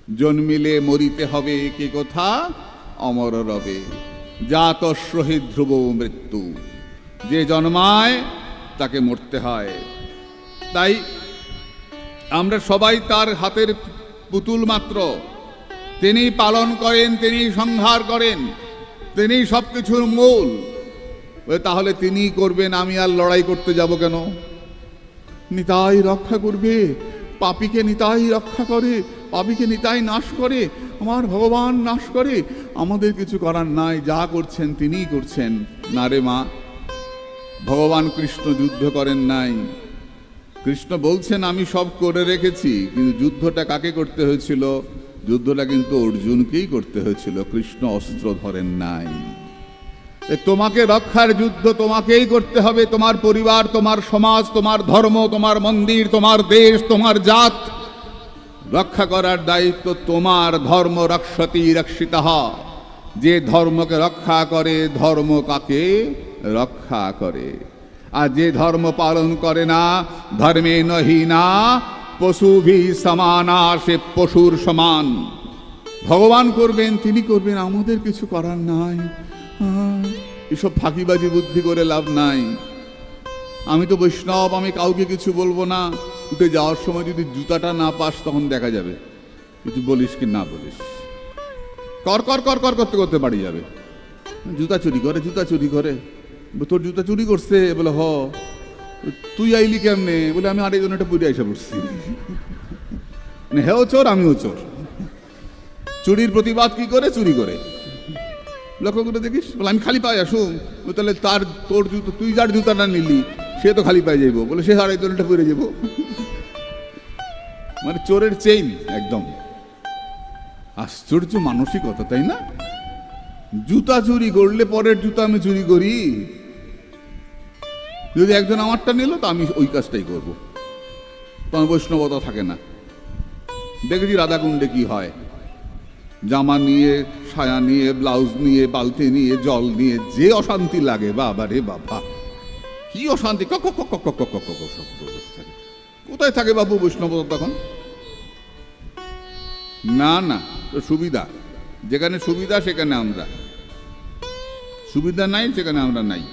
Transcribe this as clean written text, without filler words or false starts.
জন্মিলে মরিতে হবে কে কথা অমর রবে, জাতস্য হি ধ্রুব মৃত্যু। যে জন্মায় তাকে মরতে হয়। তাই আমরা সবাই তার হাতের পুতুল মাত্র। তিনি পালন করেন, তিনি সংহার করেন, তিনি সবকিছুর মূল। তাহলে তিনি করবেন, আমি আর লড়াই করতে যাব কেন? নিতাই রক্ষা করবে, পাপীকে নিতাই রক্ষা করে, পাপীকে নিতাই নাশ করে, আমার ভগবান নাশ করে। আমাদের কিছু করার নাই, যা করছেন তিনিই করছেন। না রে মা, ভগবান কৃষ্ণ যুদ্ধ করেন নাই। কৃষ্ণ বলছেন আমি সব করে রেখেছি, কিন্তু যুদ্ধটা কাকে করতে হয়েছিল? যুদ্ধটা কিন্তু অর্জুনকেই করতে হয়েছিল, কৃষ্ণ অস্ত্র ধরেন নাই। তোমাকে রক্ষার যুদ্ধ তোমাকেই করতে হবে। তোমার পরিবার, তোমার সমাজ, তোমার ধর্ম, তোমার মন্দির, তোমার দেশ, তোমার জাত রক্ষা করার দায়িত্ব তোমার। ধর্ম রক্ষতি রক্ষিতঃ। যে ধর্মকে রক্ষা করে, ধর্ম কাকে রক্ষা করে। আর যে ধর্ম পালন করে না, ধর্মে নহিনা পশুভি সমানা, সে পশুর সমান। ভগবান করবেন, তিনি করবেন, আমাদের কিছু করার নাই। এসব ফাঁকিবাজি বুদ্ধি করে লাভ নাই। আমি তো বৈষ্ণব, আমি কাউকে কিছু বলবো না। উঠে যাওয়ার সময় যদি জুতাটা না পাস, তখন দেখা যাবে কিছু বলিস কি না বলিস। কর কর কর কর করতে করতে বাড়ি যাবে। জুতা চুরি করে, জুতা চুরি করে। তোর জুতা চুরি করছে? বলে হ। তুই আইলি কেমনে? বলে আমি আরেকজন একটা পুরি আইসা পড়ছি। হেও চোর, আমিও চোর। চুরির প্রতিবাদ কি করে? চুরি করে। লক্ষ্য করে দেখিস। বলে আমি খালি পায়ে আসুন। তাহলে তোর জুতো, তুই যার জুতাটা নিলি সে তো খালি পায়ে যাইব। বলে সে আরেকজনটা পরে যাব। মানে চোরের চেইন একদম। আশ্চর্য মানসিকতা, তাই না? জুতা চুরি করলে পরের জুতা আমি চুরি করি? যদি একজন আমারটা নিল তো আমি ওই কাজটাই করবো। তোমার বৈষ্ণবতা থাকে না। দেখেছি রাধাকুণ্ডে কি হয়। জামা নিয়ে, সায়া নিয়ে, ব্লাউজ নিয়ে, বালতি নিয়ে, জল নিয়ে যে অশান্তি লাগে, বাবা রে বাবা, কি অশান্তি! কোথায় থাকে বাবু বৈষ্ণবতা তখন? না না, সুবিধা যেখানে সুবিধা সেখানে আমরা, সুবিধা নাই সেখানে আমরা নাই।